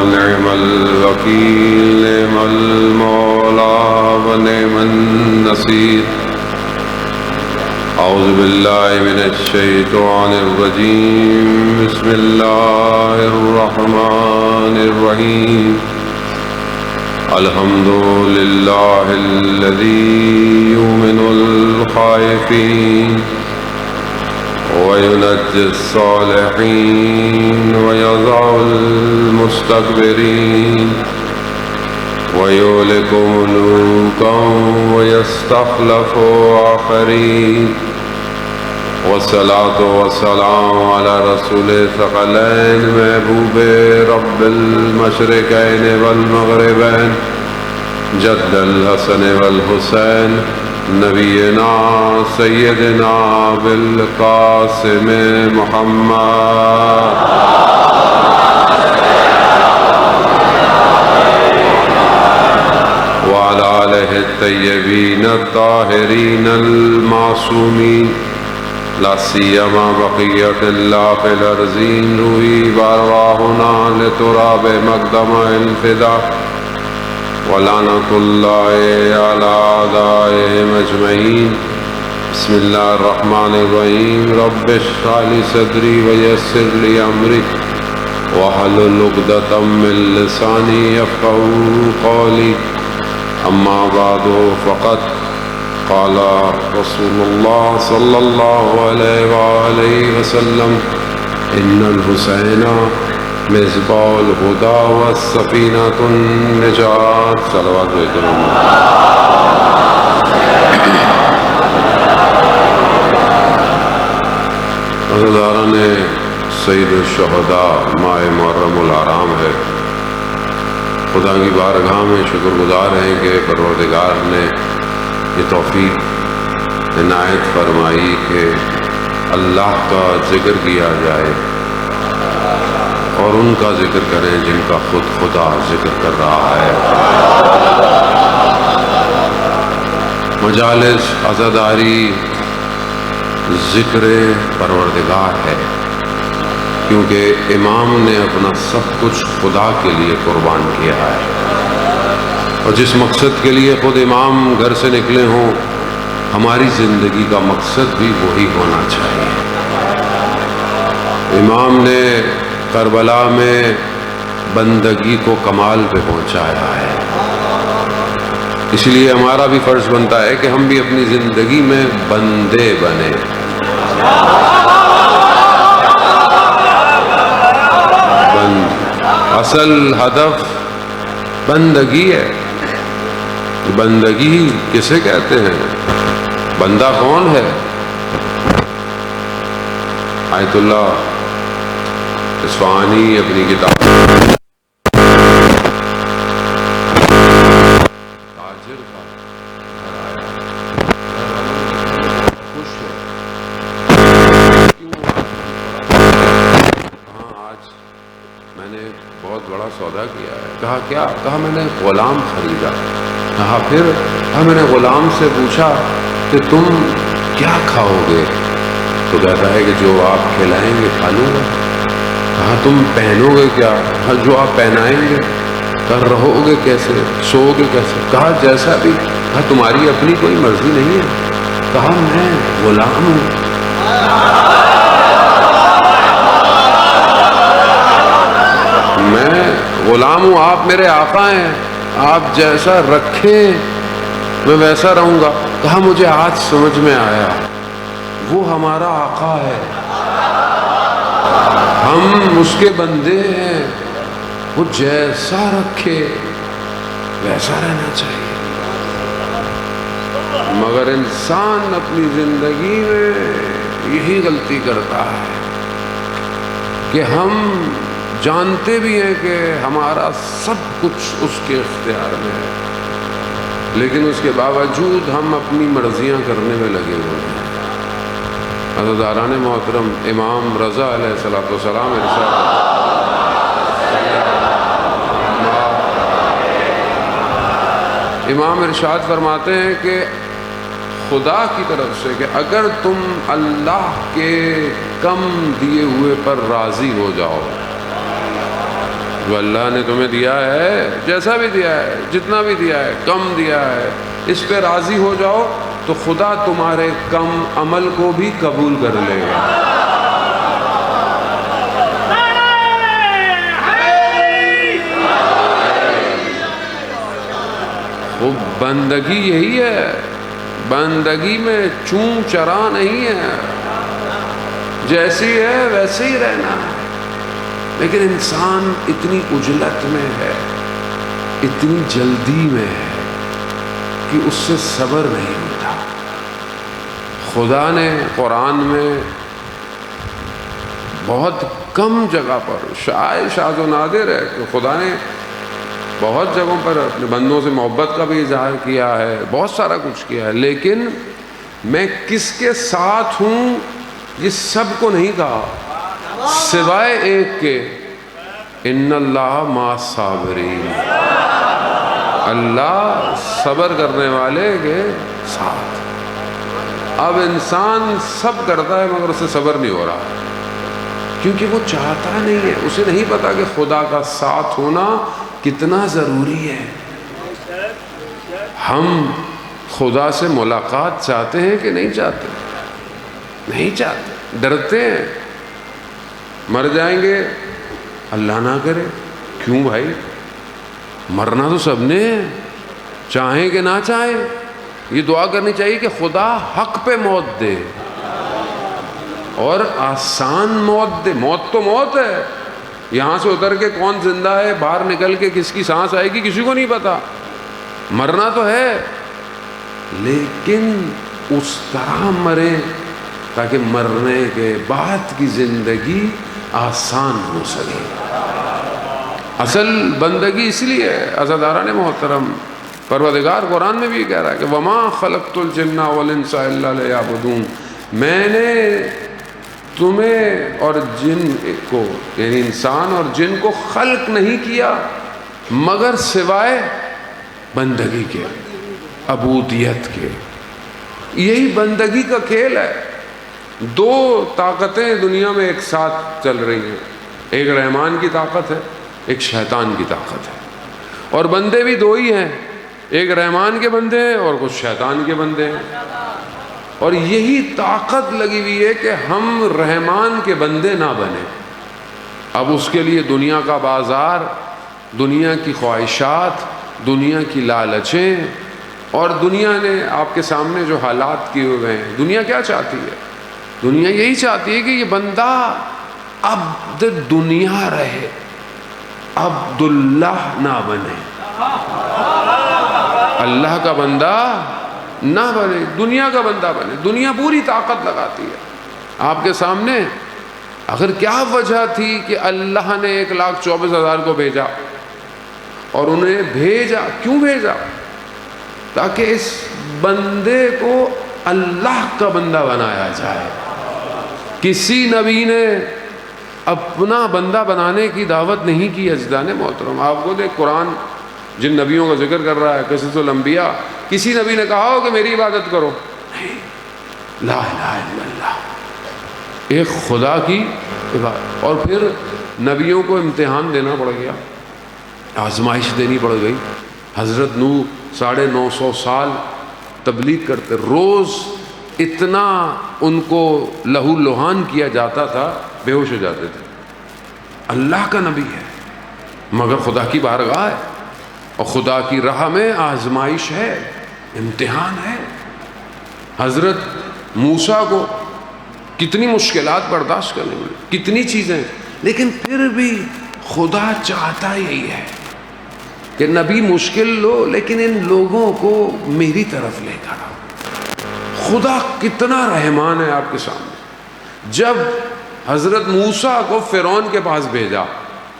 ونعم الوكيل نعم المولى ونعم النصير أعوذ بالله من الشيطان الرجيم بسم الله الرحمن الرحيم الحمد لله الذي يؤمن الخائفين وينجي الصالحين ويضع المستكبرين ويهلك ملوكا ويستخلف آخرين والصلاة والسلام على رسول الثقلين محبوب رب المشرقين والمغربين جد الحسن والحسين نبينا سيدنا بالقاسم محمد وعلى آله الطيبين الطاهرين المعصومين لا سيما بقية الله في الأرضين روحي وأرواحنا لتراب مقدم الفداء ولعنة الله على أعدائهم أجمعين بسم الله الرحمن الرحيم رب اشرح لي صدري ويسر لي أمري واحلل عقدة من لساني يفقهوا قولي أما بعد فقد قال رسول الله صلى الله عليه وآله وسلم إن الحسين مصباح الهدى والسفينة النجاة صلوات وسلام عزیزان سید الشہداء ماہ محرم الحرام ہے. خدا کی بارگاہ میں شکر گزار ہیں کہ پروردگار نے یہ توفیق عنایت فرمائی کہ اللہ کا ذکر کیا جائے اور ان کا ذکر کریں جن کا خود خدا ذکر کر رہا ہے. مجالس عزاداری ذکر پروردگار ہے کیونکہ امام نے اپنا سب کچھ خدا کے لیے قربان کیا ہے اور جس مقصد کے لیے خود امام گھر سے نکلے ہوں ہماری زندگی کا مقصد بھی وہی ہونا چاہیے. امام نے کربلا میں بندگی کو کمال پہ پہنچایا ہے، اس لیے ہمارا بھی فرض بنتا ہے کہ ہم بھی اپنی زندگی میں بندے بنیں. اصل ہدف بندگی ہے. بندگی کسے کہتے ہیں؟ بندہ کون ہے؟ آیت اللہ اصفہانی اپنی کتاب تاجر کا گھر آیا، خوش ہے. کہاں آج میں نے بہت بڑا سودا کیا ہے. کہا کیا؟ کہا میں نے غلام خریدا. کہا پھر؟ کہا میں نے غلام سے پوچھا کہ تم کیا کھاؤ گے؟ تو کہتا ہے کہ جو آپ کھلائیں گے کھا لوں گا. کہا تم پہنو گے کیا؟ کہا جو آپ پہنائیں گے. کہا رہو گے کیسے؟ سو گے کیسے؟ کہا جیسا بھی. کہا تمہاری اپنی کوئی مرضی نہیں ہے؟ کہا میں غلام ہوں. میں غلام ہوں، آپ میرے آقا ہیں، آپ جیسا رکھیں میں ویسا رہوں گا. کہا مجھے آج سمجھ میں آیا وہ ہمارا آقا ہے، ہم اس کے بندے ہیں، وہ جیسا رکھے ویسا رہنا چاہیے. مگر انسان اپنی زندگی میں یہی غلطی کرتا ہے کہ ہم جانتے بھی ہیں کہ ہمارا سب کچھ اس کے اختیار میں ہے، لیکن اس کے باوجود ہم اپنی مرضیاں کرنے میں لگے ہوئے ہیں. عزیزان محترم، امام رضا علیہ السلام امام ارشاد فرماتے ہیں کہ خدا کی طرف سے کہ اگر تم اللہ کے کم دیے ہوئے پر راضی ہو جاؤ جو اللہ نے تمہیں دیا ہے، جیسا بھی دیا ہے، جتنا بھی دیا ہے، کم دیا ہے، اس پہ راضی ہو جاؤ تو خدا تمہارے کم عمل کو بھی قبول کر لے گا۔ وہ بندگی یہی ہے، بندگی میں چون چرا نہیں ہے، جیسی ہے ویسے ہی رہنا ہے۔ لیکن انسان اتنی عجلت میں ہے، اتنی جلدی میں ہے کہ اس سے صبر نہیں ہوتا۔ خدا نے قرآن میں بہت کم جگہ پر، شاید شاذ و نادر ہے کہ خدا نے بہت جگہوں پر اپنے بندوں سے محبت کا بھی اظہار کیا ہے، بہت سارا کچھ کیا ہے، لیکن میں کس کے ساتھ ہوں یہ سب کو نہیں کہا، سوائے ایک کے، ان اللہ مع الصابرین، اللہ صبر کرنے والے کے ساتھ۔ اب انسان سب کرتا ہے مگر اسے صبر نہیں ہو رہا، کیونکہ وہ چاہتا نہیں ہے، اسے نہیں پتا کہ خدا کا ساتھ ہونا کتنا ضروری ہے۔ ہم خدا سے ملاقات چاہتے ہیں کہ نہیں چاہتے؟ نہیں چاہتے، ڈرتے ہیں، مر جائیں گے، اللہ نہ کرے۔ کیوں بھائی؟ مرنا تو سب نے ہے، چاہیں کہ نہ چاہیں۔ یہ دعا کرنی چاہیے کہ خدا حق پہ موت دے اور آسان موت دے۔ موت تو موت ہے، یہاں سے اتر کے کون زندہ ہے، باہر نکل کے کس کی سانس آئے گی کسی کو نہیں پتا، مرنا تو ہے، لیکن اس طرح مرے تاکہ مرنے کے بعد کی زندگی آسان ہو سکے۔ اصل بندگی اس لیے ہے، عزاداران محترم، پروردگار قرآن میں بھی کہہ رہا ہے کہ وَمَا خَلَقْتُ الْجِنَّ وَالْإِنسَ إِلَّا لِيَعْبُدُونِ، میں نے تمہیں اور جن کو، یعنی انسان اور جن کو خلق نہیں کیا مگر سوائے بندگی کے، عبودیت کے۔ یہی بندگی کا کھیل ہے۔ دو طاقتیں دنیا میں ایک ساتھ چل رہی ہیں، ایک رحمان کی طاقت ہے، ایک شیطان کی طاقت ہے، اور بندے بھی دو ہی ہیں، ایک رحمان کے بندے ہیں اور کچھ شیطان کے بندے ہیں۔ اور یہی طاقت لگی ہوئی ہے کہ ہم رحمان کے بندے نہ بنیں۔ اب اس کے لیے دنیا کا بازار، دنیا کی خواہشات، دنیا کی لالچیں، اور دنیا نے آپ کے سامنے جو حالات کیے ہوئے ہیں، دنیا کیا چاہتی ہے؟ دنیا یہی چاہتی ہے کہ یہ بندہ عبد دنیا رہے، عبد اللہ نہ بنے، اللہ کا بندہ نہ بنے، دنیا کا بندہ بنے۔ دنیا پوری طاقت لگاتی ہے آپ کے سامنے۔ اگر کیا وجہ تھی کہ اللہ نے 1,24,000 کو بھیجا، اور انہیں بھیجا، کیوں بھیجا؟ تاکہ اس بندے کو اللہ کا بندہ بنایا جائے۔ کسی نبی نے اپنا بندہ بنانے کی دعوت نہیں کی عزیزان محترم۔ آپ کو دیکھ قرآن جن نبیوں کا ذکر کر رہا ہے، قصص الانبیاء، کسی نبی نے کہا ہو کہ میری عبادت کرو؟ نہیں، لا الہ الا اللہ، ایک خدا کی عبادت۔ اور پھر نبیوں کو امتحان دینا پڑ گیا، آزمائش دینی پڑ گئی۔ حضرت نوح 950 سال تبلیغ کرتے، روز اتنا ان کو لہو لہان کیا جاتا تھا، بے ہوش ہو جاتے تھے۔ اللہ کا نبی ہے مگر خدا کی بارگاہ ہے، اور خدا کی راہ میں آزمائش ہے، امتحان ہے۔ حضرت موسیٰ کو کتنی مشکلات برداشت کرنے میں، کتنی چیزیں، لیکن پھر بھی خدا چاہتا یہی ہے کہ نبی مشکل لو لیکن ان لوگوں کو میری طرف لے کر آؤ۔ خدا کتنا رحمان ہے آپ کے سامنے۔ جب حضرت موسیٰ کو فرعون کے پاس بھیجا،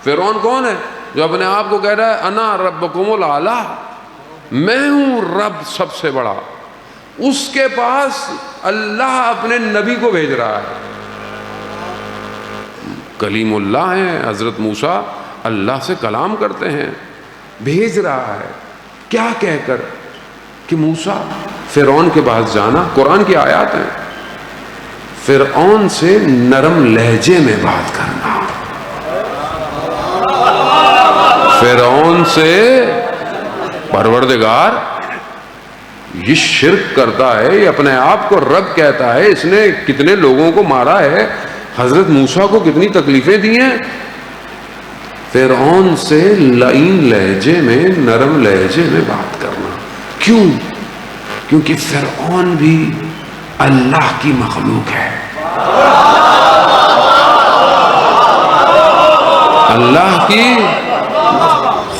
فرعون کون ہے؟ جو اپنے آپ کو کہہ رہا ہے انا ربکم الاعلیٰ، میں ہوں رب سب سے بڑا۔ اس کے پاس اللہ اپنے نبی کو بھیج رہا ہے، کلیم اللہ ہیں حضرت موسیٰ، اللہ سے کلام کرتے ہیں، بھیج رہا ہے کیا کہہ کر کہ موسیٰ فرعون کے پاس جانا، قرآن کی آیات ہیں، فرعون سے نرم لہجے میں بات کرنا۔ فرعون سے پروردگار یہ شرک کرتا ہے، یہ اپنے آپ کو رب کہتا ہے، اس نے کتنے لوگوں کو مارا ہے، حضرت موسیٰ کو کتنی تکلیفیں دی ہیں، فرعون سے لعین لہجے میں، نرم لہجے میں بات کرنا. کیوں؟ کیونکہ فرعون بھی اللہ کی مخلوق ہے. اللہ کی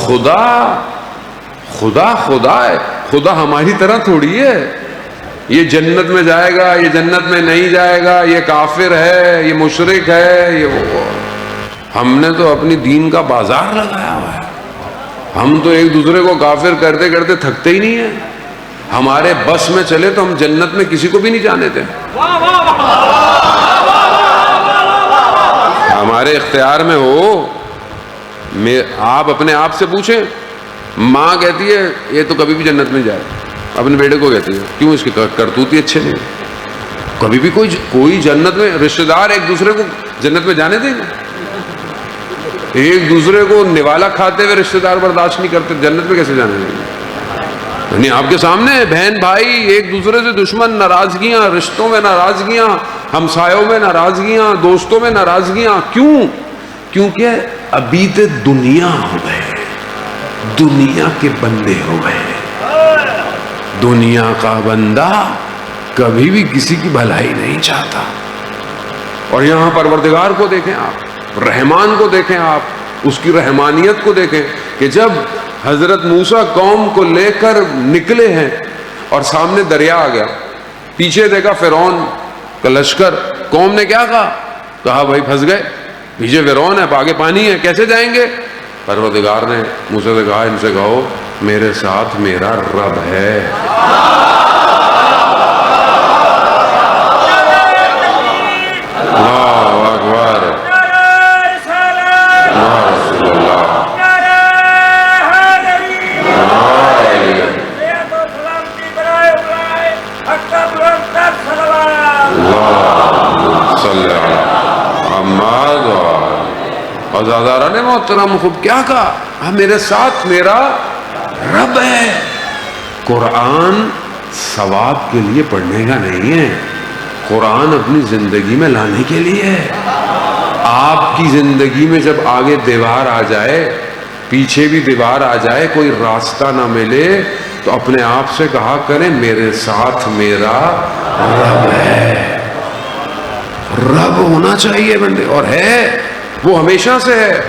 خدا ہے. خدا ہماری طرح تھوڑی ہے یہ جنت میں جائے گا، یہ جنت میں نہیں جائے گا، یہ کافر ہے، یہ مشرک ہے، یہ وہ. ہم نے تو اپنی دین کا بازار لگایا ہوا ہے. ہم تو ایک دوسرے کو کافر کرتے کرتے تھکتے ہی نہیں ہیں. ہمارے بس میں چلے تو ہم جنت میں کسی کو بھی نہیں جانے دیں. ہمارے اختیار میں ہو. آپ اپنے آپ سے پوچھیں، ماں کہتی ہے یہ تو کبھی بھی جنت میں جائے، اپنے بیٹے کو کہتی ہے. کیوں؟ اس کے کرتوت ہی اچھے نہیں. کبھی بھی کوئی جنت میں، رشتہ دار ایک دوسرے کو جنت میں جانے دیں گے؟ ایک دوسرے کو نوالا کھاتے ہوئے رشتہ دار برداشت نہیں کرتے، جنت میں کیسے جانے دیں گے؟ یعنی آپ کے سامنے بہن بھائی ایک دوسرے سے دشمن، ناراضگیاں، رشتوں میں ناراضگیاں، ہمسایوں میں ناراضگیاں، دوستوں میں ناراضگیاں. کیوں؟ کیونکہ عبید دنیا ہو گئے، دنیا کے بندے ہو گئے. دنیا کا بندہ کبھی بھی کسی کی بھلائی نہیں چاہتا. اور یہاں پروردگار کو دیکھیں آپ، رحمان کو دیکھیں آپ، اس کی رحمانیت کو دیکھیں کہ جب حضرت موسیٰ قوم کو لے کر نکلے ہیں اور سامنے دریا آ گیا، پیچھے دیکھا فرعون کا لشکر، قوم نے کیا کہا بھائی پھنس گئے، پیچھے فرعون ہے، آگے پانی ہے، کیسے جائیں گے؟ پروردگار نے موسیٰ سے کہا، ان سے کہو میرے ساتھ میرا رب ہے. اللہ اکبر، عزادارہ نے محترم خوب کیا کہا، میرے ساتھ میرا رب ہے. قرآن ثواب کے لیے پڑھنے کا نہیں ہے، قرآن اپنی زندگی میں لانے کے لیے ہے. آپ کی زندگی میں جب آگے دیوار آ جائے، پیچھے بھی دیوار آ جائے، کوئی راستہ نہ ملے، تو اپنے آپ سے کہا کریں میرے ساتھ میرا رب ہے. رب ہونا چاہیے بندے، اور ہے، وہ ہمیشہ سے ہے.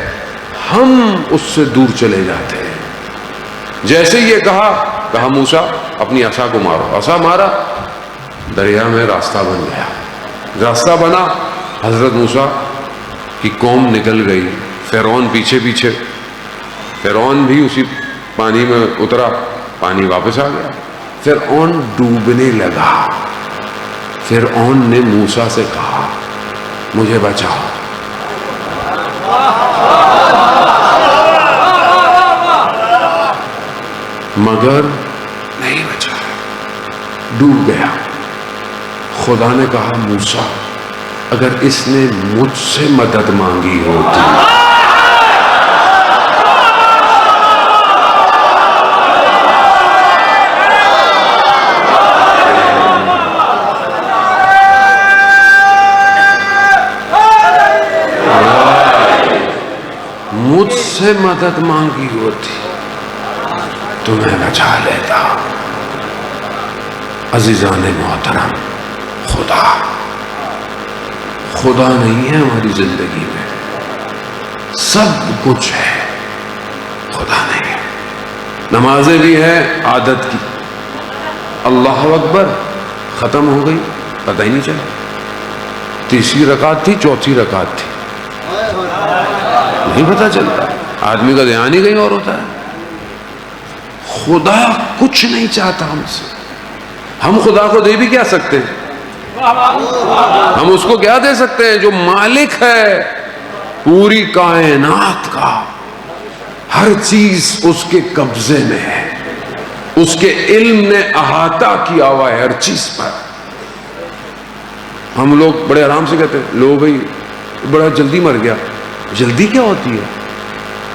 ہم اس سے دور چلے جاتے ہیں. جیسے یہ کہا موسیٰ اپنی عصا کو مارو، عصا مارا، دریا میں راستہ بن گیا. راستہ بنا، حضرت موسیٰ کی قوم نکل گئی، فرعون پیچھے پیچھے. فرعون بھی اسی پانی میں اترا، پانی واپس آ گیا. فرعون ڈوبنے لگا. فرعون نے موسیٰ سے کہا مجھے بچاؤ. مگر نہیں بچا، ڈوب گیا. خدا نے کہا موسیٰ اگر اس نے مجھ سے مدد مانگی ہوتی، مجھ سے مدد مانگی ہوتی تمہیں بچا لیتا. عزیزان محترم، خدا نہیں ہے ہماری زندگی میں، سب کچھ ہے، خدا نہیں ہے. نمازیں بھی ہیں عادت کی، اللہ اکبر ختم ہو گئی پتہ ہی نہیں چلا. تیسری رکعت تھی، چوتھی رکعت تھی، نہیں پتہ چلتا. آدمی کا دھیان ہی کہیں اور ہوتا ہے. خدا کچھ نہیں چاہتا ہم سے. ہم خدا کو دے بھی کیا سکتے ہیں؟ ہم اس کو کیا دے سکتے ہیں جو مالک ہے پوری کائنات کا؟ ہر چیز اس کے قبضے میں ہے، اس کے علم نے احاطہ کیا ہوا ہے ہر چیز پر. ہم لوگ بڑے آرام سے کہتے ہیں لو بھائی بڑا جلدی مر گیا. جلدی کیا ہوتی ہے؟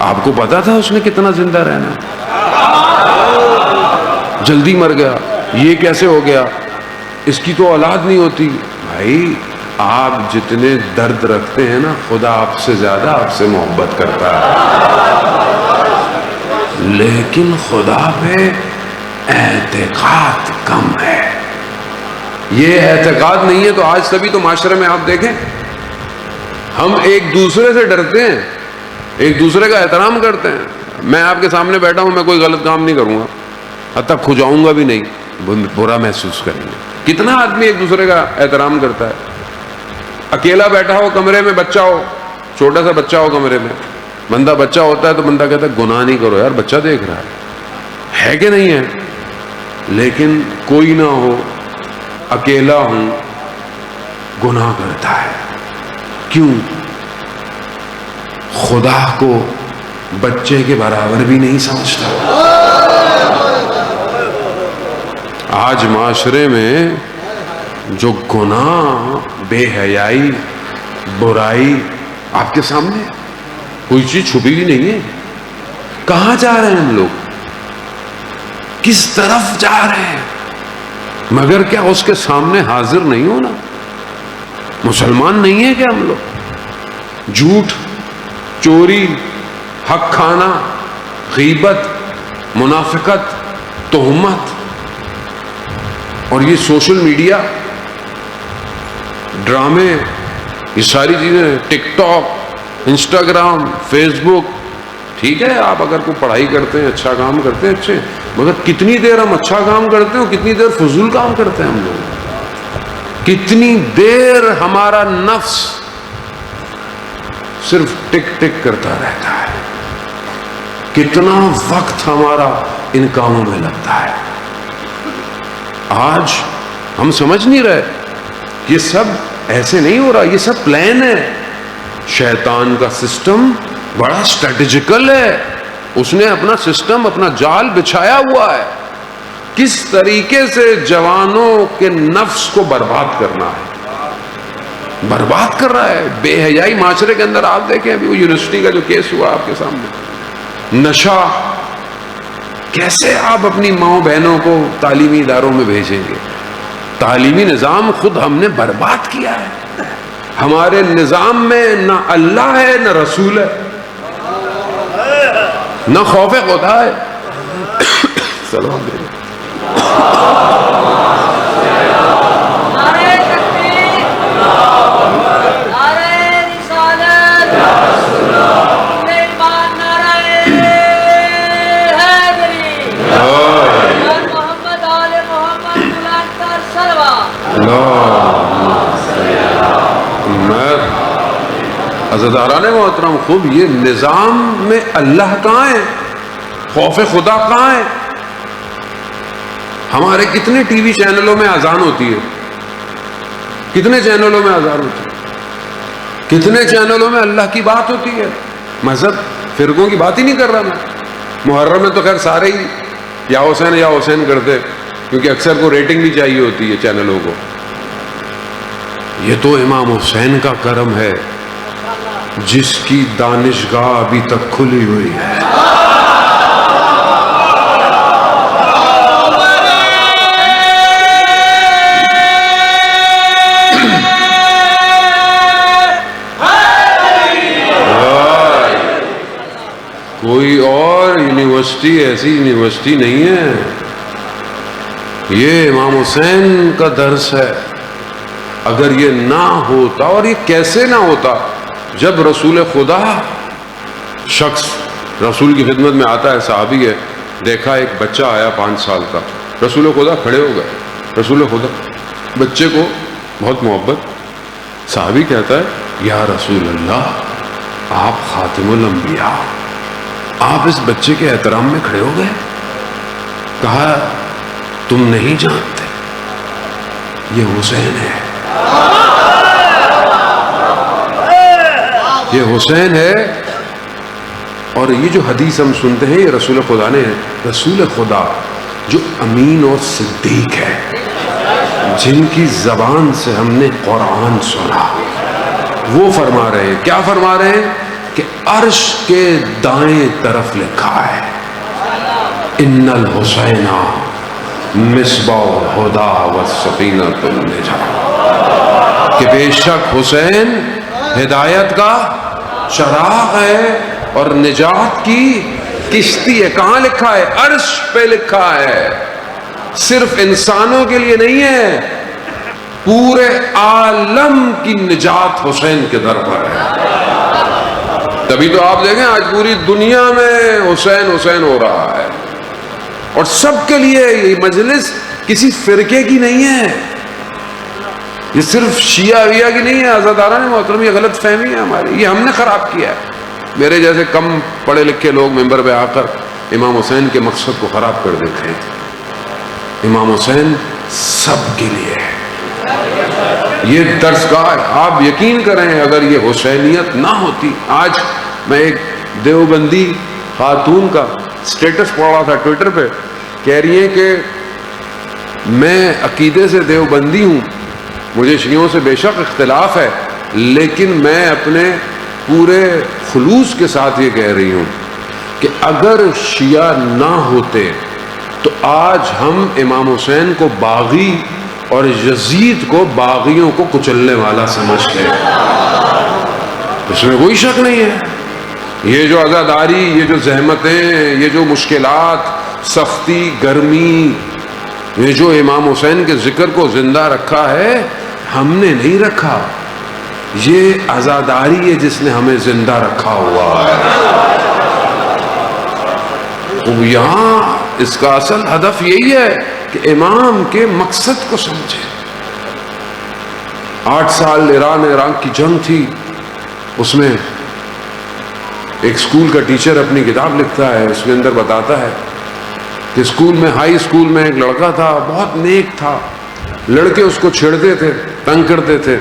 آپ کو پتا تھا اس نے کتنا زندہ رہنا؟ جلدی مر گیا، یہ کیسے ہو گیا، اس کی تو اولاد نہیں ہوتی. بھائی آپ جتنے درد رکھتے ہیں نا، خدا آپ سے زیادہ آپ سے محبت کرتا ہے، لیکن خدا پہ اعتقاد کم ہے. یہ اعتقاد نہیں ہے تو آج تبھی تو معاشرے میں آپ دیکھیں ہم ایک دوسرے سے ڈرتے ہیں، ایک دوسرے کا احترام کرتے ہیں. میں آپ کے سامنے بیٹھا ہوں، میں کوئی غلط کام نہیں کروں گا، حتیٰ کھجاؤں گا بھی نہیں، برا محسوس کریں گے. کتنا آدمی ایک دوسرے کا احترام کرتا ہے. اکیلا بیٹھا ہو کمرے میں، بچہ ہو، چھوٹا سا بچہ ہو کمرے میں، بندہ بچہ ہوتا ہے تو بندہ کہتا ہے گناہ نہیں کرو یار، بچہ دیکھ رہا ہے کہ نہیں ہے. لیکن کوئی نہ ہو، اکیلا ہوں، گناہ کرتا ہے. کیوں؟ خدا کو بچے کے برابر بھی نہیں سمجھتا. آج معاشرے میں جو گناہ، بے حیائی، برائی آپ کے سامنے، کوئی چیز چھپی بھی نہیں ہے. کہاں جا رہے ہیں ہم لوگ؟ کس طرف جا رہے ہیں؟ مگر کیا اس کے سامنے حاضر نہیں ہونا؟ مسلمان نہیں ہے کیا ہم لوگ؟ جھوٹ، چوری، حق کھانا، غیبت، منافقت، تہمت، اور یہ سوشل میڈیا، ڈرامے، یہ ساری چیزیں، ٹک ٹاک، انسٹاگرام، فیس بک. ٹھیک ہے آپ اگر کوئی پڑھائی کرتے ہیں، اچھا کام کرتے ہیں، اچھے، مگر کتنی دیر ہم اچھا کام کرتے ہیں اور کتنی دیر فضول کام کرتے ہیں ہم لوگ. کتنی دیر ہمارا نفس صرف ٹک ٹک کرتا رہتا ہے، کتنا وقت ہمارا ان کاموں میں لگتا ہے. آج ہم سمجھ نہیں رہے، یہ سب ایسے نہیں ہو رہا، یہ سب پلان ہے. شیطان کا سسٹم بڑا اسٹریٹجیکل ہے، اس نے اپنا سسٹم، اپنا جال بچھایا ہوا ہے. کس طریقے سے جوانوں کے نفس کو برباد کرنا ہے، برباد کر رہا ہے. بے حیائی معاشرے کے اندر آپ دیکھیں، ابھی وہ یونیورسٹی کا جو کیس ہوا آپ کے سامنے، نشہ، کیسے آپ اپنی ماؤں بہنوں کو تعلیمی اداروں میں بھیجیں گے؟ تعلیمی نظام خود ہم نے برباد کیا ہے. ہمارے نظام میں نہ اللہ ہے، نہ رسول ہے، نہ خوف خدا ہے. سلام علیکم. عزیزاران محترم، خوب یہ نظام میں اللہ کہاں ہے، خوف خدا کہاں ہے؟ ہمارے کتنے ٹی وی چینلوں میں اذان ہوتی ہے، کتنے چینلوں میں اذان ہوتی ہے، کتنے چینلوں میں اللہ کی بات ہوتی ہے. مذہب فرقوں کی بات ہی نہیں کر رہا میں. محرم میں تو خیر سارے ہی یا حسین کرتے، کیونکہ اکثر کو ریٹنگ بھی چاہیے ہوتی ہے چینلوں کو. یہ تو امام حسین کا کرم ہے جس کی دانشگاہ ابھی تک کھلی ہوئی ہے. کوئی اور یونیورسٹی ایسی یونیورسٹی نہیں ہے، یہ امام حسین کا درس ہے. اگر یہ نہ ہوتا، اور یہ کیسے نہ ہوتا، جب رسول خدا شخص رسول کی خدمت میں آتا ہے، صحابی ہے، دیکھا ایک بچہ آیا 5 سال کا، رسول خدا کھڑے ہو گئے. رسول خدا بچے کو بہت محبت، صحابی کہتا ہے یا رسول اللہ آپ خاتم الانبیاء، آپ اس بچے کے احترام میں کھڑے ہو گئے. کہا تم نہیں جانتے یہ حسین ہے، یہ حسین ہے. اور یہ جو حدیث ہم سنتے ہیں یہ رسول خدا نے ہے. رسول خدا جو امین اور صدیق ہے، جن کی زبان سے ہم نے قرآن سنا، وہ فرما رہے ہیں. کیا فرما رہے ہیں؟ کہ عرش کے دائیں طرف لکھا ہے ان الحسین مصباح الہدی والسفینۃ النجاۃ، کہ بے شک حسین ہدایت کا چراغ ہے اور نجات کی کشتی ہے۔ کہاں لکھا ہے؟ عرش پہ لکھا ہے۔ صرف انسانوں کے لیے نہیں ہے، پورے عالم کی نجات حسین کے در پر ہے۔ تبھی تو آپ دیکھیں آج پوری دنیا میں حسین حسین ہو رہا ہے، اور سب کے لیے یہ مجلس کسی فرقے کی نہیں ہے، یہ صرف شیعہ ویعہ کی نہیں ہے۔ عزاداران محترم، یہ غلط فہمی ہے ہماری، یہ ہم نے خراب کیا ہے۔ میرے جیسے کم پڑھے لکھے لوگ ممبر پہ آ کر امام حسین کے مقصد کو خراب کر دیتے ہیں۔ امام حسین سب کے لیے ہے، یہ درسگاہ ہے۔ آپ یقین کریں اگر یہ حسینیت نہ ہوتی، آج میں ایک دیوبندی خاتون کا سٹیٹس پڑھ رہا تھا ٹویٹر پہ، کہہ رہی ہیں کہ میں عقیدے سے دیوبندی ہوں، مجھے شیعوں سے بے شک اختلاف ہے، لیکن میں اپنے پورے خلوص کے ساتھ یہ کہہ رہی ہوں کہ اگر شیعہ نہ ہوتے تو آج ہم امام حسین کو باغی اور یزید کو باغیوں کو کچلنے والا سمجھتے ہیں۔ اس میں کوئی شک نہیں ہے۔ یہ جو عزاداری، یہ جو زحمتیں، یہ جو مشکلات، سختی، گرمی، یہ جو امام حسین کے ذکر کو زندہ رکھا ہے، ہم نے نہیں رکھا، یہ عزاداری ہے جس نے ہمیں زندہ رکھا ہوا ہے۔ تو یہاں اس کا اصل ہدف یہی ہے کہ امام کے مقصد کو سمجھے۔ 8 سال ایران عراق کی جنگ تھی، اس میں ایک اسکول کا ٹیچر اپنی کتاب لکھتا ہے، اس کے اندر بتاتا ہے کہ اسکول میں، ہائی اسکول میں ایک لڑکا تھا، بہت نیک تھا، لڑکے اس کو چھیڑتے تھے، تنگ کرتے تھے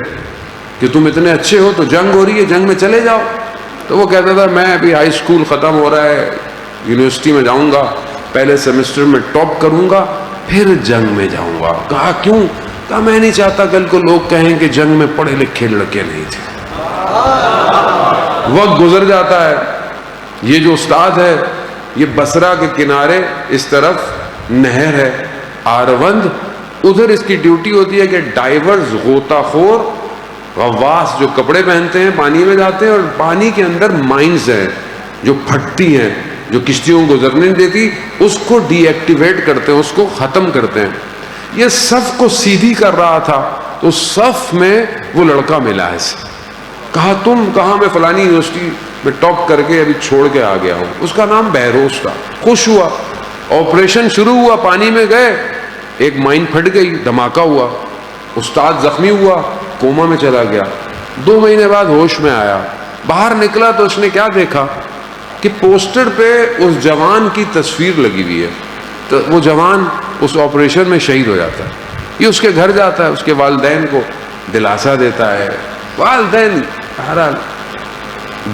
کہ تم اتنے اچھے ہو تو جنگ ہو رہی ہے، جنگ میں چلے جاؤ۔ تو وہ کہتا تھا میں ابھی ہائی اسکول ختم ہو رہا ہے، یونیورسٹی میں جاؤں گا، پہلے سیمسٹر میں ٹاپ کروں گا، پھر جنگ میں جاؤں گا۔ کہا کیوں؟ کہا میں نہیں چاہتا کل کو لوگ کہیں کہ جنگ میں پڑھے لکھے لڑکے نہیں تھے۔ وقت گزر جاتا ہے، یہ جو استاد ہے یہ بصرہ کے کنارے اس طرف نہر ہے آروند، ادھر اس کی ڈیوٹی ہوتی ہے کہ ڈائیورز، غوطہ خور، غواص جو کپڑے پہنتے ہیں پانی میں جاتے ہیں اور پانی کے اندر مائنز ہیں جو پھٹتی ہیں، جو کشتیوں کو گزرنے نہیں دیتی، اس کو ڈی ایکٹیویٹ کرتے ہیں، اس کو ختم کرتے ہیں۔ یہ صف کو سیدھی کر رہا تھا تو صف میں وہ لڑکا ملا ہے، کہا تم کہاں؟ میں فلانی یونیورسٹی میں ٹاپ کر کے ابھی چھوڑ کے آ گیا ہوں۔ اس کا نام بہروز تھا۔ خوش ہوا، آپریشن شروع ہوا، پانی میں گئے، ایک مائن پھٹ گئی، دھماکہ ہوا، استاد زخمی ہوا، کوما میں چلا گیا۔ 2 مہینے بعد ہوش میں آیا، باہر نکلا تو اس نے کیا دیکھا کہ پوسٹر پہ اس جوان کی تصویر لگی ہوئی ہے، تو وہ جوان اس آپریشن میں شہید ہو جاتا ہے۔ یہ اس کے گھر جاتا ہے، اس کے والدین کو دلاسا دیتا ہے، والدین بہرحال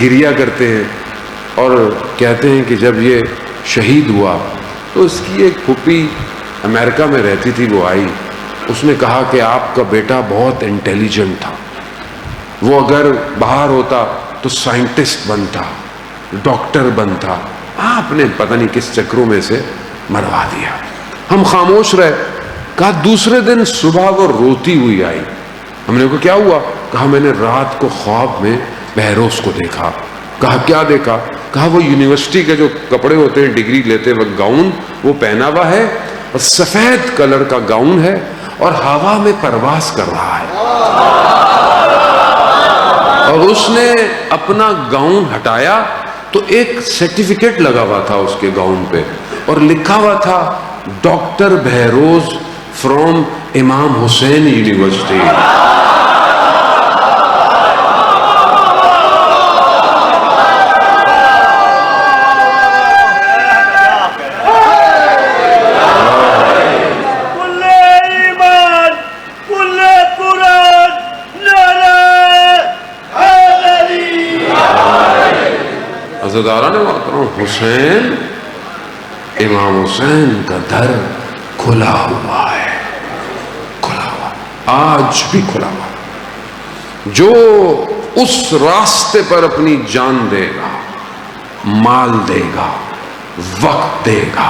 گریہ کرتے ہیں اور کہتے ہیں کہ جب یہ شہید ہوا تو اس کی ایک پھوپھی امریکہ میں رہتی تھی، وہ آئی، اس نے کہا کہ آپ کا بیٹا بہت انٹیلیجنٹ تھا، وہ اگر باہر ہوتا تو سائنٹسٹ بنتا، ڈاکٹر بنتا، آپ نے پتہ نہیں کس چکروں میں سے مروا دیا۔ ہم خاموش رہے۔ کہا دوسرے دن صبح وہ روتی ہوئی آئی، ہم نے کہا کیا ہوا؟ کہا میں نے رات کو خواب میں بہروز کو دیکھا۔ کہا کیا دیکھا؟ کہا وہ یونیورسٹی کے جو کپڑے ہوتے ہیں ڈگری لیتے وقت، گاؤن وہ پہنا ہوا ہے اور سفید کلر کا گاؤن ہے اور ہوا میں پرواز کر رہا ہے، اور اس نے اپنا گاؤن ہٹایا تو ایک سرٹیفکیٹ لگا ہوا تھا اس کے گاؤن پہ اور لکھا ہوا تھا ڈاکٹر بہروز فرام امام حسین یونیورسٹی۔ حسین، امام حسین کا در کھلا ہوا ہے، کھلا ہوا، آج بھی کھلا ہوا۔ جو اس راستے پر اپنی جان دے گا، مال دے گا، وقت دے گا،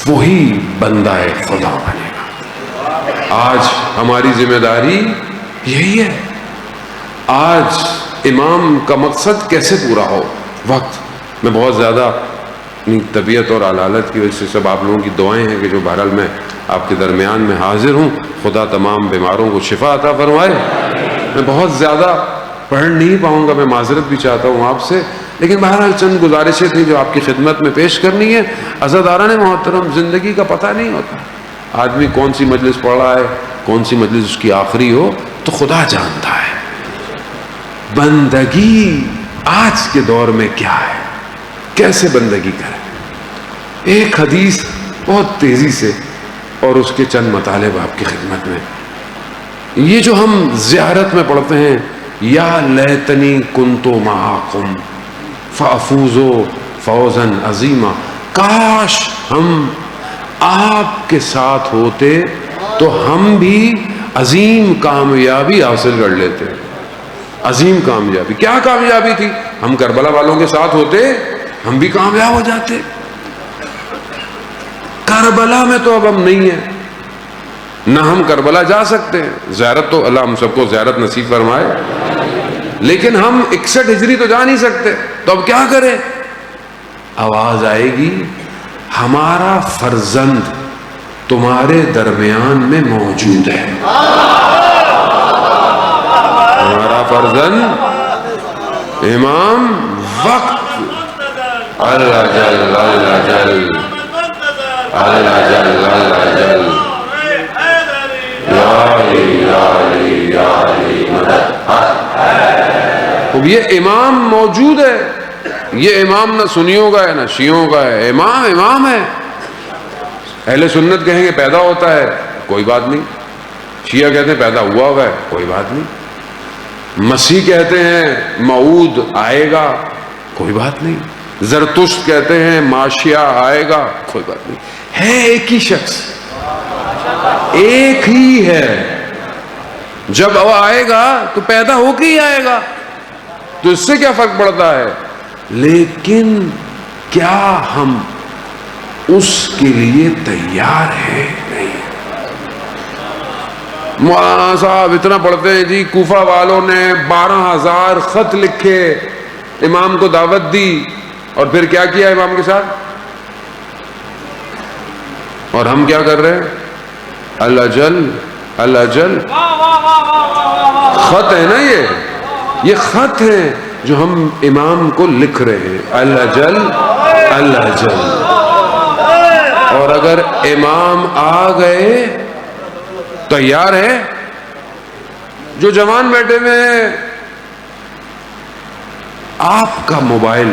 وہی بندہ خدا بنے گا۔ آج ہماری ذمہ داری یہی ہے۔ آج امام کا مقصد کیسے پورا ہو؟ وقت میں بہت زیادہ اپنی طبیعت اور علالت کی وجہ سے سب آپ لوگوں کی دعائیں ہیں کہ جو بہرحال میں آپ کے درمیان میں حاضر ہوں، خدا تمام بیماروں کو شفا عطا فرمائے۔ میں بہت زیادہ پڑھ نہیں پاؤں گا، میں معذرت بھی چاہتا ہوں آپ سے، لیکن بہرحال چند گزارشیں تھیں جو آپ کی خدمت میں پیش کرنی ہے۔ عزاداران محترم، زندگی کا پتہ نہیں ہوتا، آدمی کون سی مجلس پڑھ رہا ہے، کون سی مجلس اس کی آخری ہو، تو خدا جانتا ہے۔ بندگی آج کے دور میں کیا ہے، کیسے بندگی کریں؟ ایک حدیث بہت تیزی سے اور اس کے چند مطالب آپ کی خدمت میں۔ یہ جو ہم زیارت میں پڑھتے ہیں، یا لیتنی کنتو معاکم فافوز فوزا عظیما، کاش ہم آپ کے ساتھ ہوتے تو ہم بھی عظیم کامیابی حاصل کر لیتے۔ عظیم کامیابی، کیا کامیابی تھی؟ ہم کربلا والوں کے ساتھ ہوتے ہم بھی کامیاب ہو جاتے۔ کربلا میں تو اب ہم نہیں ہیں، نہ ہم کربلا جا سکتے ہیں، زیارت تو اللہ ہم سب کو زیارت نصیب فرمائے، لیکن ہم 61 ہجری تو جا نہیں سکتے، تو اب کیا کریں؟ آواز آئے گی، ہمارا فرزند تمہارے درمیان میں موجود ہے، ہمارا فرزند امام وقت اللہ جل اللہ جل اللہ جل اللہ جل یا علی یا علی یا علی مدد۔ اب یہ امام موجود ہے، یہ امام نہ سنیوں کا ہے نہ شیعوں کا ہے، امام امام ہے۔ اہل سنت کہیں گے پیدا ہوتا ہے، کوئی بات نہیں، شیعہ کہتے ہیں پیدا ہوا ہوا ہے، کوئی بات نہیں، مسیح کہتے ہیں موعود آئے گا، کوئی بات نہیں، زرتشت کہتے ہیں ماشیہ آئے گا، کوئی بات نہیں، ہے ایک ہی شخص، ایک ہی ہے۔ جب وہ آئے گا تو پیدا ہو کے ہی آئے گا، تو اس سے کیا فرق پڑتا ہے؟ لیکن کیا ہم اس کے لیے تیار ہیں؟ نہیں۔ مولانا صاحب اتنا پڑھتے ہیں جی، کوفہ والوں نے 12,000 خط لکھے، امام کو دعوت دی، اور پھر کیا کیا امام کے ساتھ؟ اور ہم کیا کر رہے ہیں؟ اللہ جل اللہ جل، خط ہے نا، یہ خط ہے جو ہم امام کو لکھ رہے ہیں، اللہ جل اللہ جل۔ اور اگر امام آ گئے تیار ہے؟ جو جوان بیٹھے ہوئے ہیں، آپ کا موبائل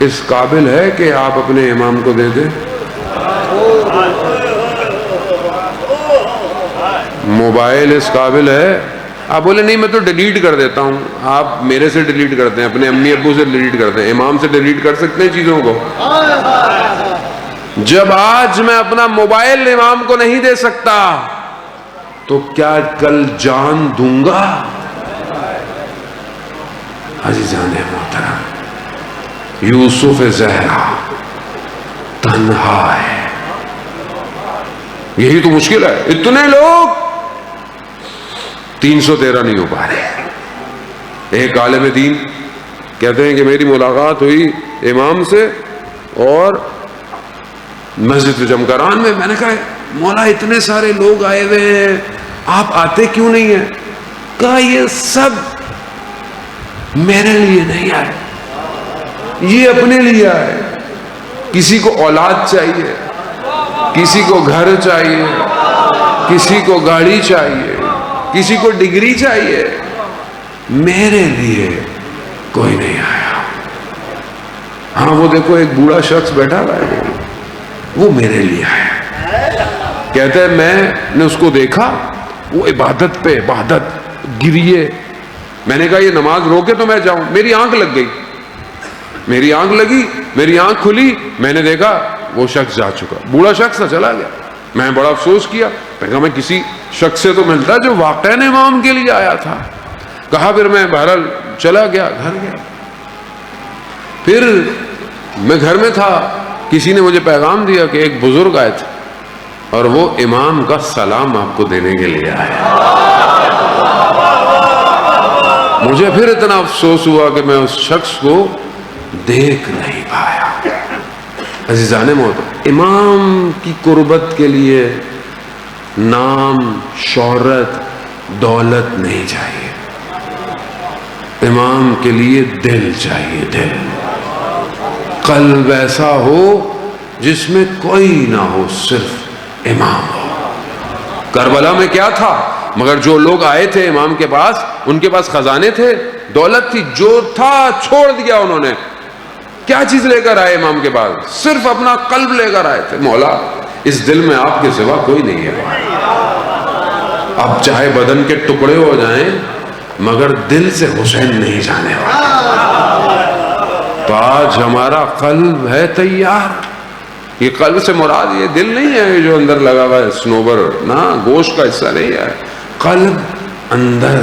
اس قابل ہے کہ آپ اپنے امام کو دے دیں؟ موبائل اس قابل ہے؟ آپ بولے نہیں میں تو ڈیلیٹ کر دیتا ہوں، آپ میرے سے ڈیلیٹ کرتے ہیں، اپنے امی ابو سے ڈیلیٹ کرتے ہیں، امام سے ڈیلیٹ کر سکتے ہیں چیزوں کو؟ جب آج میں اپنا موبائل امام کو نہیں دے سکتا تو کیا کل جان دوں گا؟ عزیزان محترم، یوسف زہرا تنہا ہے، یہی تو مشکل ہے۔ اتنے لوگ 313 نہیں ہو پا رہے۔ ایک عالم دین کہتے ہیں کہ میری ملاقات ہوئی امام سے اور مسجد جمکران میں نے کہا مولا اتنے سارے لوگ آئے ہوئے ہیں، آپ آتے کیوں نہیں ہیں؟ کہا یہ سب میرے لیے نہیں آئے، یہ اپنے لیے آئے۔ کسی کو اولاد چاہیے، کسی کو گھر چاہیے، کسی کو گاڑی چاہیے، کسی کو ڈگری چاہیے، میرے لیے کوئی نہیں آیا۔ ہاں وہ دیکھو ایک بوڑھا شخص بیٹھا ہوا ہے، وہ میرے لیے آیا۔ کہتے ہیں میں نے اس کو دیکھا، وہ عبادت پہ عبادت گریے، میں نے کہا یہ نماز روکے تو میں جاؤں، میری آنکھ لگ گئی، میری آنکھ لگی، میری آنکھ کھلی، میں نے دیکھا وہ شخص جا چکا، بوڑھا شخص تھا، چلا گیا۔ میں بڑا افسوس کیا، میں کہا میں کسی شخص سے تو ملتا جو واقعاً امام کے لیے آیا تھا۔ کہا پھر میں بہرحال چلا گیا، گھر گیا. پھر میں گھر میں تھا، کسی نے مجھے پیغام دیا کہ ایک بزرگ آئے تھے اور وہ امام کا سلام آپ کو دینے کے لیے آئے. مجھے پھر اتنا افسوس ہوا کہ میں اس شخص کو دیکھ نہیں پایا. عزیزان محترم، امام کی قربت کے لیے نام، شہرت، دولت نہیں چاہیے. امام کے لیے دل چاہیے، دل. قلب ایسا ہو جس میں کوئی نہ ہو، صرف امام ہو. کربلا میں کیا تھا؟ مگر جو لوگ آئے تھے امام کے پاس، ان کے پاس خزانے تھے، دولت تھی، جو تھا چھوڑ دیا انہوں نے. کیا چیز لے کر آئے امام کے پاس؟ صرف اپنا قلب لے کر آئے تھے. مولا، اس دل میں آپ کے سوا کوئی نہیں ہے. اب چاہے بدن کے ٹکڑے ہو جائیں مگر دل سے حسین نہیں جانے والے. تو آج ہمارا قلب ہے تیار. یہ قلب سے مراد یہ دل نہیں ہے جو اندر لگا ہوا ہے سنوبر، نہ گوشت کا حصہ نہیں ہے. قلب اندر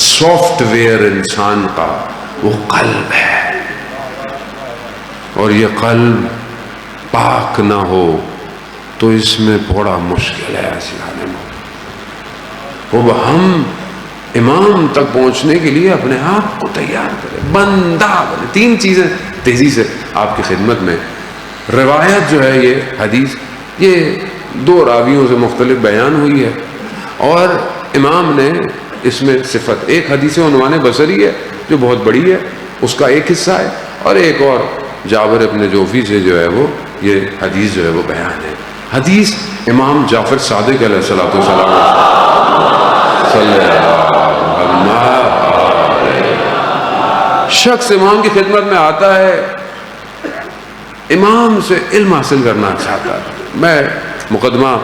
سافٹ ویئر انسان کا وہ قلب ہے، اور یہ قلب پاک نہ ہو تو اس میں بڑا مشکل ہے. وہ ہم امام تک پہنچنے کے لیے اپنے آپ کو تیار کریں، بندہ بنے. 3 چیزیں تیزی سے آپ کی خدمت میں. روایت جو ہے، یہ حدیث، یہ 2 راویوں سے مختلف بیان ہوئی ہے، اور امام نے اس میں صفت، ایک حدیث عنوان بصری ہے جو بہت بڑی ہے، اس کا ایک حصہ ہے، اور ایک اور جابر ابن جوفی سے جو ہے وہ یہ حدیث جو ہے وہ بیان ہے. حدیث امام جعفر صادق علیہ الصلوۃ والسلام صلی اللہ علیہ. شخص امام کی خدمت میں آتا ہے، امام سے علم حاصل کرنا چاہتا ہے. میں مقدمہ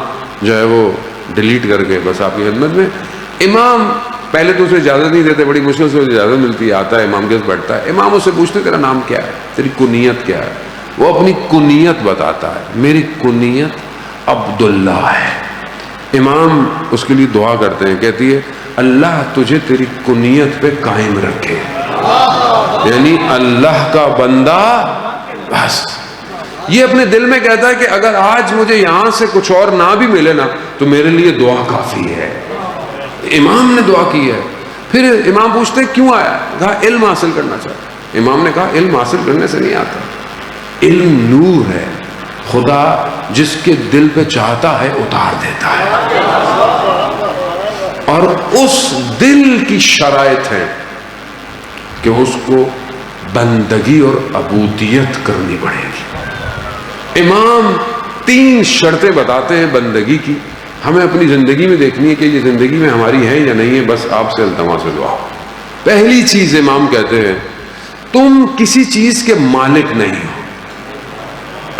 جو ہے وہ ڈیلیٹ کر کے بس آپ کی خدمت میں. امام پہلے تو اسے اجازت نہیں دیتے، بڑی مشکل سے اسے اجازت ملتی ہے. آتا ہے امام کے پاس بیٹھتا ہے، امام اس سے پوچھتے تیرا نام کیا ہے، تیری کنیت کیا ہے. وہ اپنی کنیت بتاتا ہے، میری کنیت عبداللہ ہے. امام اس کے لیے دعا کرتے ہیں، کہتی ہے اللہ تجھے تیری کنیت پہ قائم رکھے، یعنی اللہ کا بندہ. بس یہ اپنے دل میں کہتا ہے کہ اگر آج مجھے یہاں سے کچھ اور نہ بھی ملے نا تو میرے لیے دعا کافی ہے. امام نے دعا کی ہے. پھر امام پوچھتے کیوں آیا؟ کہا علم حاصل کرنا چاہتا. امام نے کہا علم حاصل کرنے سے نہیں آتا، علم نور ہے، خدا جس کے دل پہ چاہتا ہے اتار دیتا ہے، اور اس دل کی شرائط ہے کہ اس کو بندگی اور عبودیت کرنی پڑے گی. امام 3 شرطیں بتاتے ہیں بندگی کی، ہمیں اپنی زندگی میں دیکھنی ہے کہ یہ زندگی میں ہماری ہے یا نہیں ہے. بس آپ سے التماس دعا. پہلی چیز امام کہتے ہیں تم کسی چیز کے مالک نہیں ہو،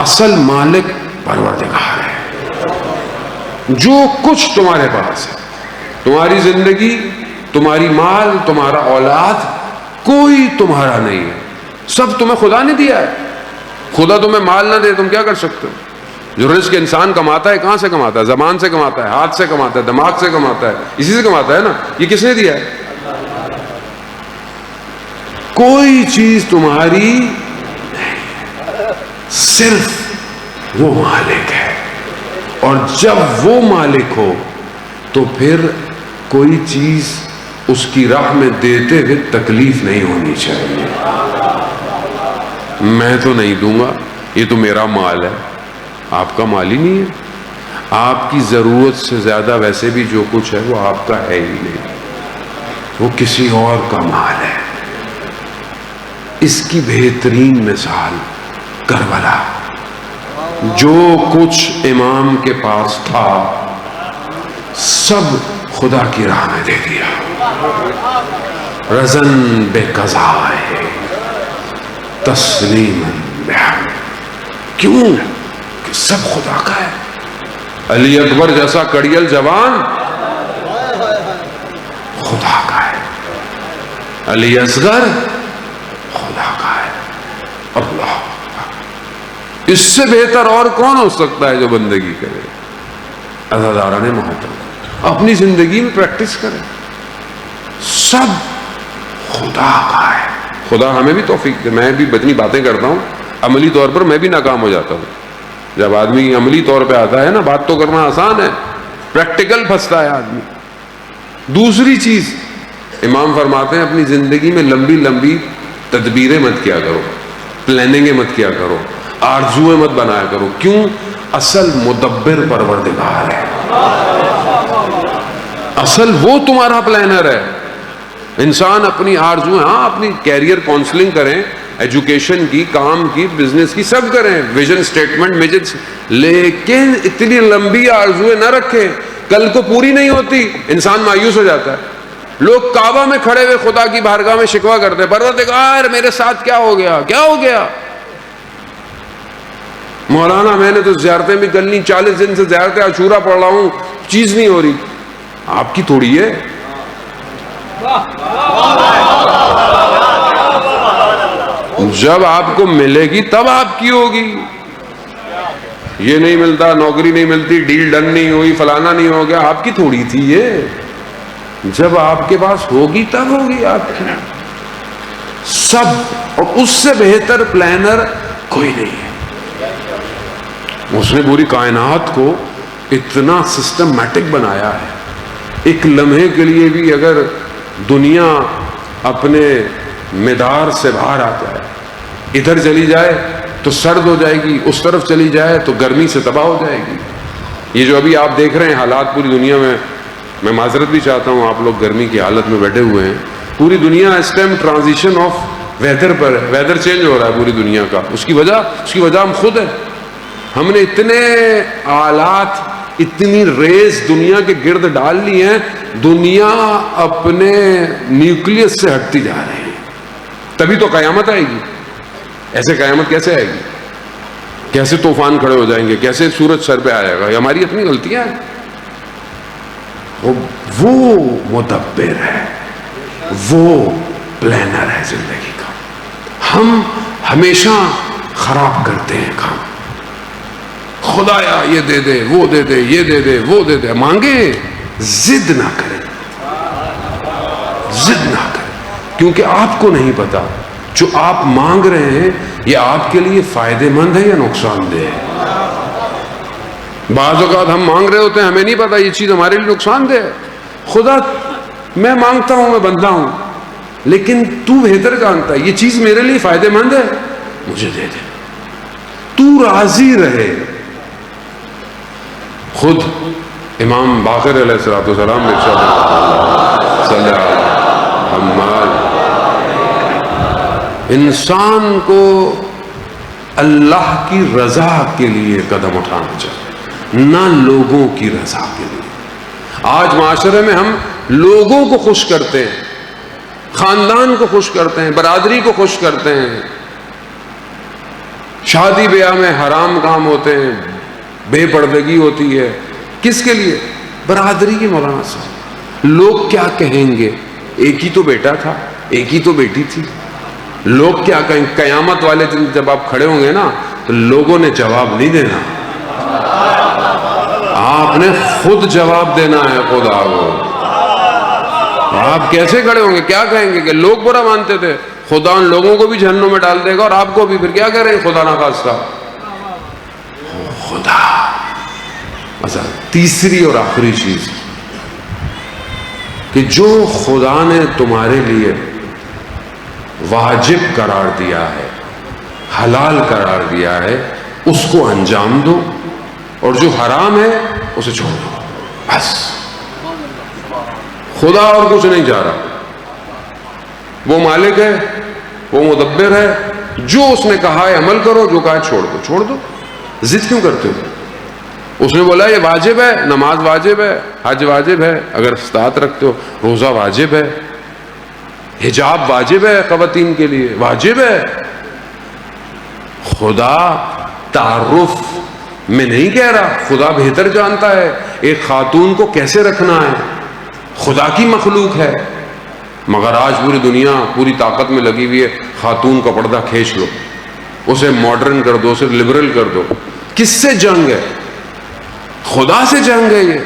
اصل مالک پروردگار ہے. جو کچھ تمہارے پاس ہے، تمہاری زندگی، تمہاری مال، تمہارا اولاد، کوئی تمہارا نہیں ہے، سب تمہیں خدا نے دیا ہے. خدا تمہیں مال نہ دے تم کیا کر سکتے ہو؟ جو رزق انسان کماتا ہے کہاں سے کماتا ہے؟ زبان سے کماتا ہے، ہاتھ سے کماتا ہے، دماغ سے کماتا ہے، اسی سے کماتا ہے نا. یہ کس نے دیا ہے؟ کوئی چیز تمہاری نہیں، صرف وہ مالک ہے. اور جب وہ مالک ہو تو پھر کوئی چیز اس کی راہ میں دیتے ہوئے تکلیف نہیں ہونی چاہیے. میں تو نہیں دوں گا، یہ تو میرا مال ہے. آپ کا مال ہی نہیں ہے. آپ کی ضرورت سے زیادہ ویسے بھی جو کچھ ہے وہ آپ کا ہے ہی نہیں، وہ کسی اور کا مال ہے. اس کی بہترین مثال کربلا. جو کچھ امام کے پاس تھا سب خدا کی راہ میں دے دیا. رزن بے قضائے تسلیم بحمد. کیوں؟ کہ سب خدا کا ہے. علی اکبر جیسا کڑیل جوان خدا کا ہے، علی اصغر خدا کا ہے. اللہ، اس سے بہتر اور کون ہو سکتا ہے جو بندگی کرے؟ عزاداران محترم، اپنی زندگی میں پریکٹس کریں. سب خدا کا ہے. خدا ہمیں بھی توفیق دے. میں بھی اتنی باتیں کرتا ہوں, عملی طور پر میں بھی ناکام ہو جاتا ہوں. جب آدمی عملی طور پہ آتا ہے نا, بات تو کرنا آسان ہے, پریکٹیکل پھنستا ہے آدمی. دوسری چیز امام فرماتے ہیں اپنی زندگی میں لمبی لمبی تدبیریں مت کیا کرو, پلاننگیں مت کیا کرو, آرزویں مت بنایا کرو. کیوں؟ اصل مدبر پروردگار ہے, اصل وہ تمہارا پلانر ہے. انسان اپنی آرزویں, ہاں اپنی کیریئر کاؤنسلنگ کریں, ایجوکیشن کی, کام کی, بزنس کی, سب کریں, ویژن سٹیٹمنٹ, لیکن اتنی لمبی آرزویں نہ رکھیں, کل کو پوری نہیں ہوتی انسان مایوس ہو جاتا ہے. لوگ کعبہ میں کھڑے ہوئے خدا کی بارگاہ میں شکوہ کرتے, پروردگار میرے ساتھ کیا ہو گیا, کیا ہو گیا؟ مولانا میں نے تو زیارتیں بھی کر لی, 40 دن سے زیارتیں عاشورہ پڑھ رہا ہوں, چیز نہیں ہو رہی. آپ کی تھوڑی ہے. جب آپ کو ملے گی تب آپ کی ہوگی. یہ نہیں ملتا, نوکری نہیں ملتی, ڈیل ڈن نہیں ہوئی, فلانا نہیں ہو گیا, آپ کی تھوڑی تھی یہ. جب آپ کے پاس ہوگی تب ہوگی آپ کی. سب, اور اس سے بہتر پلانر کوئی نہیں ہے. اس نے پوری کائنات کو اتنا سسٹمیٹک بنایا ہے. ایک لمحے کے لیے بھی اگر دنیا اپنے مدار سے باہر آ جائے, ادھر چلی جائے تو سرد ہو جائے گی, اس طرف چلی جائے تو گرمی سے تباہ ہو جائے گی. یہ جو ابھی آپ دیکھ رہے ہیں حالات پوری دنیا میں معذرت بھی چاہتا ہوں, آپ لوگ گرمی کی حالت میں بیٹھے ہوئے ہیں. پوری دنیا اس ٹائم ٹرانزیشن آف ویدر پر ہے, ویدر چینج ہو رہا ہے پوری دنیا کا. اس کی وجہ ہم خود ہیں. ہم نے اتنے آلات, اتنی ریز دنیا کے گرد ڈال لی ہیں, دنیا اپنے نیوکلیس سے ہٹتی جا رہی ہے. تبھی تو قیامت آئے گی. ایسے قیامت کیسے آئے گی؟ کیسے طوفان کھڑے ہو جائیں گے, کیسے سورج سر پہ آئے گا؟ یہ ہماری اپنی غلطیاں ہیں. وہ مدبر ہے, وہ پلانر ہے زندگی کا. ہم ہمیشہ خراب کرتے ہیں کام. خدایا یہ دے دے, وہ دے دے, یہ دے دے, وہ دے دے. مانگے, ضد نہ کریں, ضد نہ کریں, کیونکہ آپ کو نہیں پتا جو آپ مانگ رہے ہیں یہ آپ کے لیے فائدے مند ہے یا نقصان دہ ہے. بعض اوقات ہم مانگ رہے ہوتے ہیں, ہمیں نہیں پتا یہ چیز ہمارے لیے نقصان دہ ہے. خدا, میں مانگتا ہوں, میں بندہ ہوں, لیکن تو بہتر جانتا ہے یہ چیز میرے لیے فائدے مند ہے, مجھے دے دے, تو راضی رہے. خود امام باقر علیہ السلام نے انسان کو اللہ کی رضا کے لیے قدم اٹھانا چاہیے, نہ لوگوں کی رضا کے لیے. آج معاشرے میں ہم لوگوں کو خوش کرتے ہیں, خاندان کو خوش کرتے ہیں, برادری کو خوش کرتے ہیں. شادی بیاہ میں حرام کام ہوتے ہیں, بے پردگی ہوتی ہے. کس کے لیے؟ برادری کی. مولانا صاحب, لوگ کیا کہیں گے؟ ایک ہی تو بیٹا تھا, ایک ہی تو بیٹی تھی, لوگ کیا کہیں؟ قیامت والے دن جب آپ کھڑے ہوں گے نا تو لوگوں نے جواب نہیں دینا, آپ نے خود جواب دینا ہے خدا کو. آپ کیسے کھڑے ہوں گے؟ کیا کہیں گے کہ لوگ برا مانتے تھے, خدا ان لوگوں کو بھی جہنم میں ڈال دے گا اور آپ کو بھی. پھر کیا کریں خدا نہ خواستہ. خدا. تیسری اور آخری چیز کہ جو خدا نے تمہارے لیے واجب قرار دیا ہے, حلال قرار دیا ہے, اس کو انجام دو, اور جو حرام ہے اسے چھوڑ دو. بس خدا اور کچھ نہیں چاہ رہا. وہ مالک ہے, وہ مدبر ہے, جو اس نے کہا ہے عمل کرو, جو کہا ہے چھوڑ دو. چھوڑ دو, ضد کیوں کرتے ہو؟ اس نے بولا یہ واجب ہے, نماز واجب ہے, حج واجب ہے اگر استطاعت رکھتے ہو, روزہ واجب ہے, حجاب واجب ہے خواتین کے لیے, واجب ہے. خدا تعارف میں نہیں کہہ رہا, خدا بہتر جانتا ہے ایک خاتون کو کیسے رکھنا ہے. خدا کی مخلوق ہے, مگر آج پوری دنیا پوری طاقت میں لگی ہوئی ہے, خاتون کا پردہ کھینچ لو, اسے ماڈرن کر دو, اسے لبرل کر دو. کس سے جنگ ہے؟ خدا سے جنگ ہے. یہ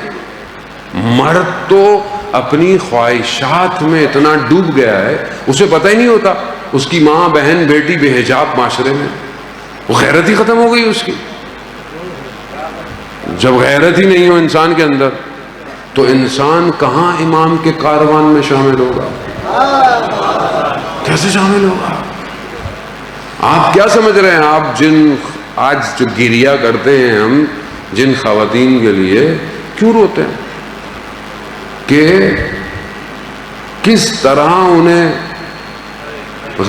مرد تو اپنی خواہشات میں اتنا ڈوب گیا ہے اسے پتہ ہی نہیں ہوتا اس کی ماں بہن بیٹی بے حجاب معاشرے میں، وہ غیرت ہی ختم ہو گئی اس کی۔ جب غیرت ہی نہیں ہو انسان کے اندر تو انسان کہاں امام کے کاروان میں شامل ہوگا؟ کیسے شامل ہوگا؟ آپ کیا سمجھ رہے ہیں؟ آپ جن آج جو گریہ کرتے ہیں ہم جن خواتین کے لیے، کیوں روتے ہیں؟ کہ کس طرح انہیں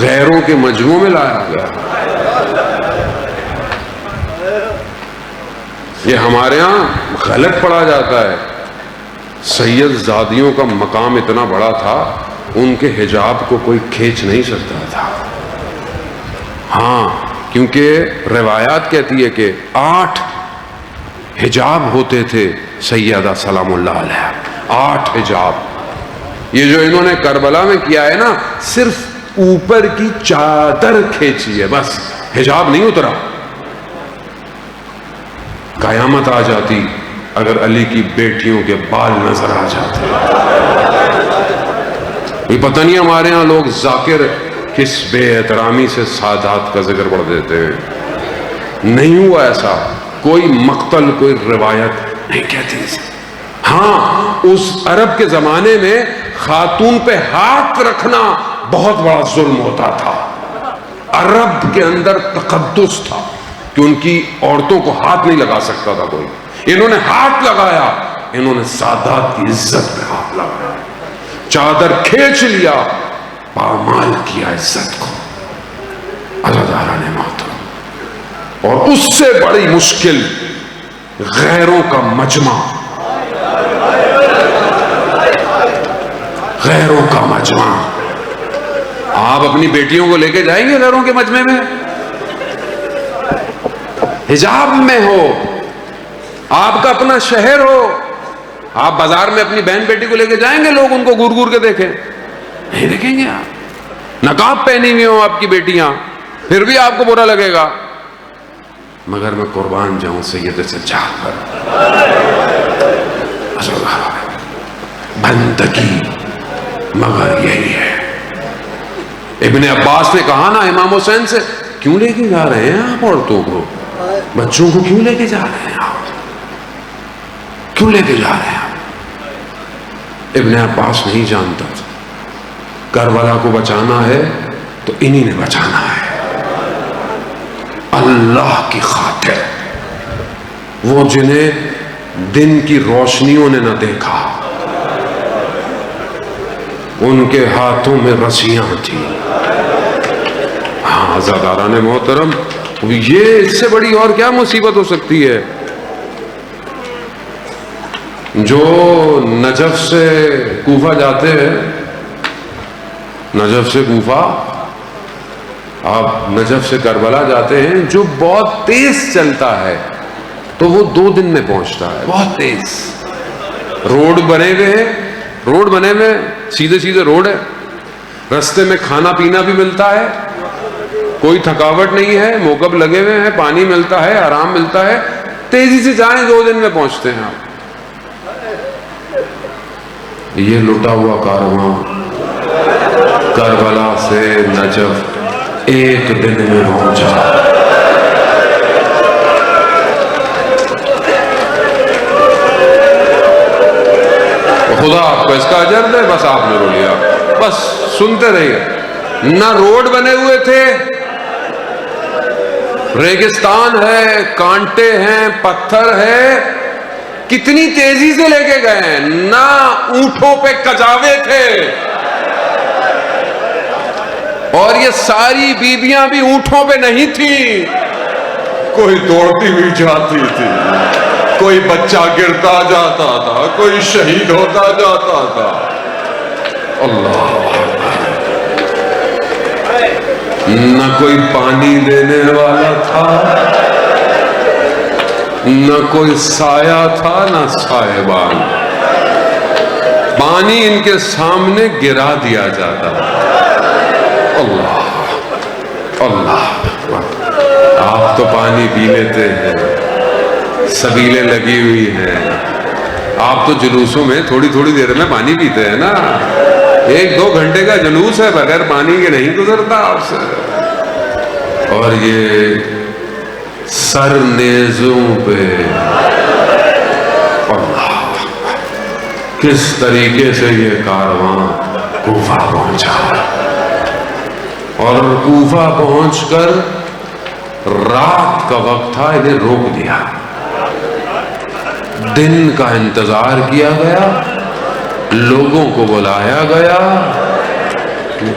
غیروں کے مجموعوں میں لایا گیا۔ یہ ہمارے ہاں غلط پڑھا جاتا ہے۔ سید زادیوں کا مقام اتنا بڑا تھا، ان کے حجاب کو کوئی کھینچ نہیں سکتا تھا۔ ہاں، کیونکہ روایات کہتی ہے کہ 8 حجاب ہوتے تھے سیدہ سلام اللہ علیہ، 8 حجاب۔ یہ جو انہوں نے کربلا میں کیا ہے نا، صرف اوپر کی چادر کھینچی ہے، بس حجاب نہیں اترا۔ قیامت آ جاتی اگر علی کی بیٹیوں کے بال نظر آ جاتے۔ یہ پتہ نہیں ہمارے ہاں لوگ ذاکر کس بے احترامی سے سادات کا ذکر پڑھ دیتے ہیں۔ نہیں ہوا ایسا، کوئی مقتل کوئی روایت نہیں کہتی۔ ہاں، اس عرب کے زمانے میں خاتون پہ ہاتھ رکھنا بہت بڑا ظلم ہوتا تھا۔ عرب کے اندر تقدس تھا کہ ان کی عورتوں کو ہاتھ نہیں لگا سکتا تھا کوئی۔ انہوں نے ہاتھ لگایا، انہوں نے سادات کی عزت پہ ہاتھ لگایا، چادر کھینچ لیا، پامال کیا عزت کو۔ عزاداران محترم، اور اس سے بڑی مشکل غیروں کا مجمع، غیروں کا مجمع۔ آپ اپنی بیٹیوں کو لے کے جائیں گے غیروں کے مجمع میں؟ حجاب میں ہو، آپ کا اپنا شہر ہو، آپ بازار میں اپنی بہن بیٹی کو لے کے جائیں گے، لوگ ان کو گور گور کے دیکھیں؟ نہیں دیکھیں گے۔ آپ نقاب پہنی ہوئی ہوں آپ کی بیٹیاں، پھر بھی آپ کو برا لگے گا۔ مگر میں قربان جاؤں سید سجاد پر، بندگی مگر یہی ہے۔ ابن عباس نے کہا نا امام حسین سے، کیوں لے کے جا رہے ہیں آپ عورتوں کو، بچوں کو کیوں لے کے جا رہے ہیں آپ، کیوں لے کے جا رہے ہیں آپ؟ ابن عباس نہیں جانتا تھا کربلا کو بچانا ہے تو انہی نے بچانا ہے، اللہ کی خاطر۔ وہ جنہیں دن کی روشنیوں نے نہ دیکھا، ان کے ہاتھوں میں رسیاں تھیں۔ ہاں عزاداران محترم، یہ اس سے بڑی اور کیا مصیبت ہو سکتی ہے؟ جو نجف سے کوفہ جاتے ہیں، نجف سے کوفہ، آپ نجف سے کربلا جاتے ہیں، جو بہت تیز چلتا ہے تو وہ 2 دن میں پہنچتا ہے، بہت تیز۔ روڈ بنے ہوئے ہیں، روڈ بنے ہوئے سیدھے سیدھے روڈ ہے، رستے میں کھانا پینا بھی ملتا ہے، کوئی تھکاوٹ نہیں ہے، موقف لگے ہوئے ہیں، پانی ملتا ہے، آرام ملتا ہے، تیزی سے جائیں 2 دن میں پہنچتے ہیں آپ۔ یہ لٹا ہوا کارواں کربلا سے نجف 1 دن میں پہنچا۔ خدا آپ کو اس کا اجر دے، بس آپ نے رو لیا، بس سنتے رہیے۔ نہ روڈ بنے ہوئے تھے، ریگستان ہے، کانٹے ہیں، پتھر ہے، کتنی تیزی سے لے کے گئے ہیں۔ نہ اونٹوں پہ کجاوے تھے، اور یہ ساری بیبیاں بھی اونٹوں پہ نہیں تھی، کوئی دوڑتی ہوئی جاتی تھی، کوئی بچہ گرتا جاتا تھا، کوئی شہید ہوتا جاتا تھا۔ اللہ، نہ کوئی پانی دینے والا تھا، نہ کوئی سایہ تھا، نہ سائبان۔ پانی ان کے سامنے گرا دیا جاتا تھا۔ اللہ اللہ، آپ تو پانی پی لیتے ہیں، سبیلیں لگی ہوئی ہیں، آپ تو جلوسوں میں تھوڑی تھوڑی دیر میں پانی پیتے ہیں نا، 1-2 گھنٹے کا جلوس ہے، بغیر پانی کے نہیں گزرتا آپ سے. اور یہ سر نیزوں پہ اللہ، کس طریقے سے یہ کارواں کوفہ پہنچا، اور کوفہ پہنچ کر رات کا وقت تھا، انہیں روک دیا. دن کا انتظار کیا گیا، لوگوں کو بلایا گیا،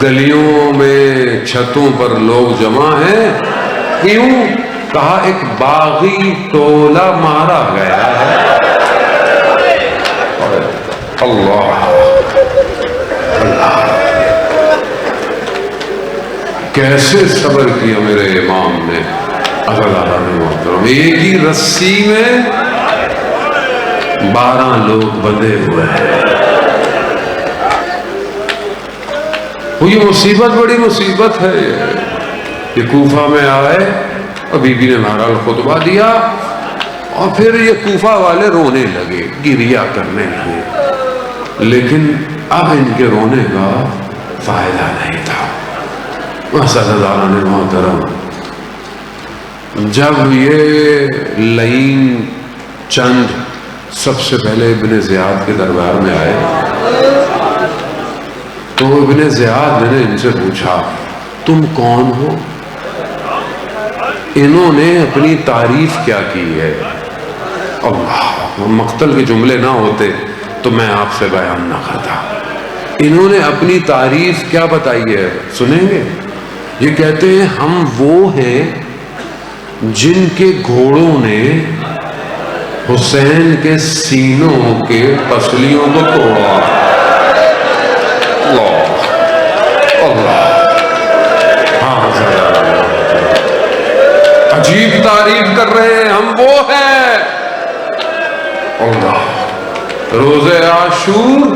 گلیوں میں چھتوں پر لوگ جمع ہیں. کیوں؟ کہا ایک باغی ٹولہ مارا گیا ہے. اللہ اللہ، کیسے صبر کیا میرے امام نے. اللہ محترم، ایک ہی رسی میں 12 لوگ بندھے ہوئے ہیں. یہ مصیبت بڑی مصیبت ہے. یہ کوفہ میں آئے اور بی بی نے بہرحال خطبہ دیا، اور پھر یہ کوفہ والے رونے لگے، گریہ کرنے لگے. لیکن اب ان کے رونے کا فائدہ نہیں تھا. عزیزان محترم، جب یہ لعین چند سب سے پہلے ابن زیاد کے دربار میں آئے تو ابن زیاد نے ان سے پوچھا تم کون ہو؟ انہوں نے اپنی تعریف کیا کی ہے. اللہ، مقتل کے جملے نہ ہوتے تو میں آپ سے بیان نہ کرتا. انہوں نے اپنی تعریف کیا بتائی ہے، سنیں گے؟ یہ کہتے ہیں ہم وہ ہیں جن کے گھوڑوں نے حسین کے سینوں کے پسلیوں کو توڑا. اللہ اللہ، ہاں عجیب تعریف کر رہے ہیں، ہم وہ ہیں. اللہ، روزے عاشور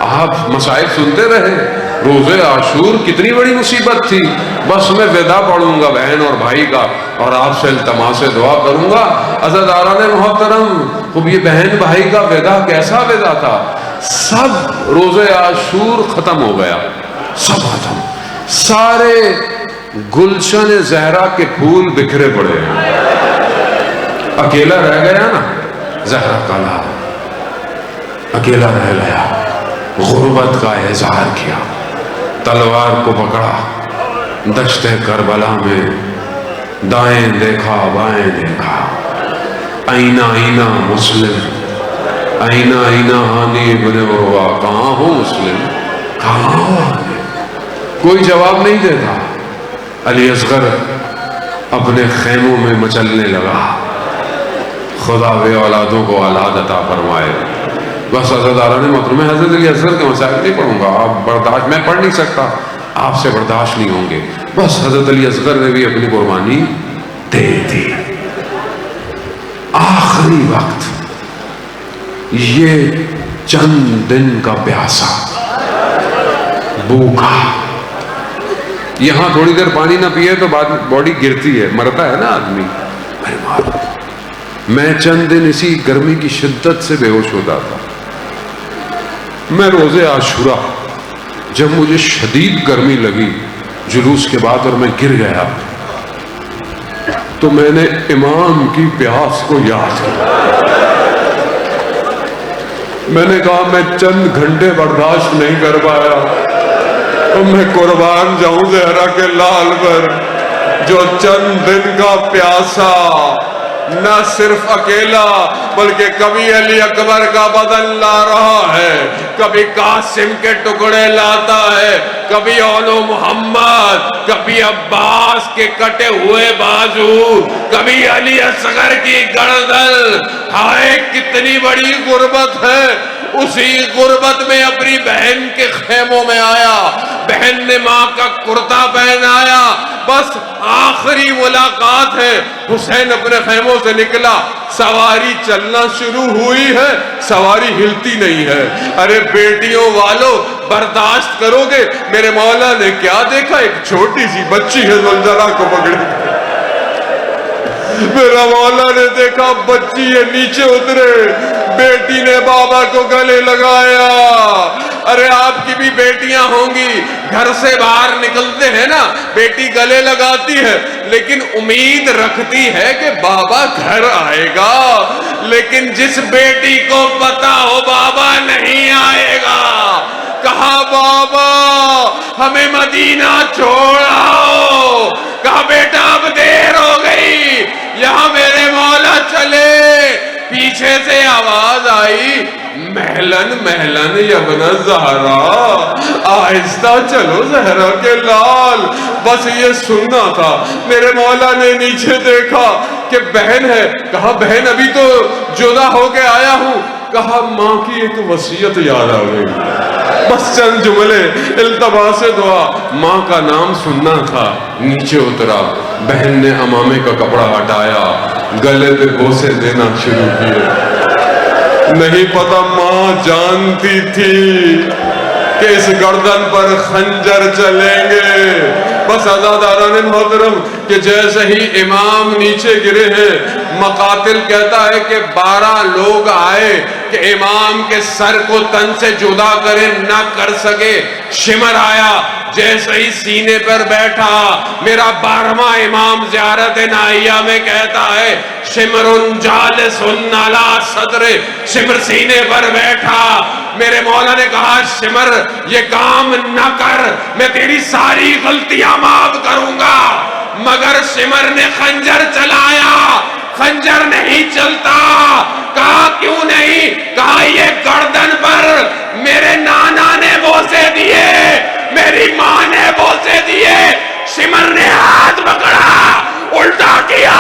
آپ مصائب سنتے رہے. روزے عاشور کتنی بڑی مصیبت تھی. بس میں ودا پڑھوں گا بہن اور بھائی کا اور آپ سے التماس دعا کروں گا. عزیزان محترم، خوب یہ بہن بھائی کا ودا کیسا ودا تھا. سب روزے عاشور ختم ہو گیا، سب ختم. سارے گلشن زہرا کے پھول بکھرے پڑے ہیں. اکیلا رہ گیا نا زہرا کالا، اکیلا رہ گیا. غربت کا اظہار کیا، تلوار کو پکڑا، دشت کربلا میں دائیں دیکھا بائیں دیکھا. آئینہ آئینہ مسلم، آئینہ آئینہ ہانی ابن عروہ، کہاں ہو مسلم، کہاں ہو؟ کوئی جواب نہیں دیتا. علی اصغر اپنے خیموں میں مچلنے لگا. خدا بے اولادوں کو اولاد عطا فرمائے. بس عزیزان محترم، میں حضرت علی اصغر کے مسائل نہیں پڑھوں گا، آپ برداشت، میں پڑھ نہیں سکتا، آپ سے برداشت نہیں ہوں گے. بس حضرت علی اصغر نے بھی اپنی قربانی دے دی. آخری وقت یہ چند دن کا پیاسا بھوکا، یہاں تھوڑی دیر پانی نہ پیے تو بعد باڈی گرتی ہے، مرتا ہے نا آدمی. میں چند دن اسی گرمی کی شدت سے بے ہوش ہوتا تھا. میں روزے عاشورہ جب مجھے شدید گرمی لگی جلوس کے بعد اور میں گر گیا تو میں نے امام کی پیاس کو یاد کیا. میں نے کہا میں چند گھنٹے برداشت نہیں کر پایا تو میں قربان جاؤں زہرا کے لال پر، جو چند دن کا پیاسا نہ صرف اکیلا بلکہ کبھی علی اکبر کا بدن لا رہا ہے، کبھی قاسم کے ٹکڑے لاتا ہے، کبھی اولو محمد، کبھی عباس کے کٹے ہوئے بازو، کبھی علی اصغر کی گردن. ہائے کتنی بڑی غربت ہے. اسی غربت میں اپنی بہن کے خیموں میں آیا، بہن نے ماں کا کرتا پہنایا. بس آخری ملاقات ہے. حسین اپنے خیموں سے نکلا، سواری چلنا شروع ہوئی ہے، سواری ہلتی نہیں ہے. ارے بیٹیوں والو برداشت کرو گے؟ میرے مولا نے کیا دیکھا؟ ایک چھوٹی سی بچی ہے زلزلہ کو پکڑی. میرا مولا نے دیکھا بچی ہے، نیچے اترے، بیٹی نے بابا کو گلے لگایا۔ ارے آپ کی بھی بیٹیاں ہوں گی، گھر سے باہر نکلتے ہیں نا، بیٹی گلے لگاتی ہے لیکن امید رکھتی ہے کہ بابا گھر آئے گا، لیکن جس بیٹی کو پتا ہو بابا نہیں آئے گا، کہا بابا ہمیں مدینہ چھوڑ آؤ، کہا بیٹا اب دیر ہو گئی، یہاں میرے مولا چلے۔ پیچھے سے آواز آئی، محلن محلن یبن زہرا، آہستہ چلو زہرا کے لال۔ بس یہ سننا تھا۔ میرے مولا نے نیچے دیکھا کہ بہن ہے، کہا بہن ابھی تو جدا ہو کے آیا ہوں، کہا ماں کی ایک وصیت یاد آ گئی، بس چند جملے التباس دعا، ماں کا نام سننا تھا۔ نیچے اترا، بہن نے امامے کا کپڑا ہٹایا، گلے پہ بوسے دینا شروع کیے۔ نہیں پتا ماں جانتی تھی کہ اس گردن پر خنجر چلیں گے۔ بس عزاداران محترم کہ جیسے ہی امام نیچے گرے ہیں، مقاتل کہتا ہے کہ 12 لوگ آئے کہ امام کے سر کو تن سے جدا کرے، نہ کر سکے۔ شمر آیا، جیسے ہی سینے پر بیٹھا، میرا 12واں امام زیارت نائیہ میں کہتا ہے شمر جالس علی صدر، شمر سینے پر بیٹھا۔ میرے مولا نے کہا شمر یہ کام نہ کر، میں تیری ساری غلطیاں معاف کروں گا، مگر شمر نے خنجر چلایا، خنجر نہیں چلتا۔ کہا کیوں نہیں؟ کہا یہ گردن پر میرے نانا نے بوسے دیے، میری ماں نے بوسے دیے۔ شمر نے ہاتھ پکڑا، الٹا کیا،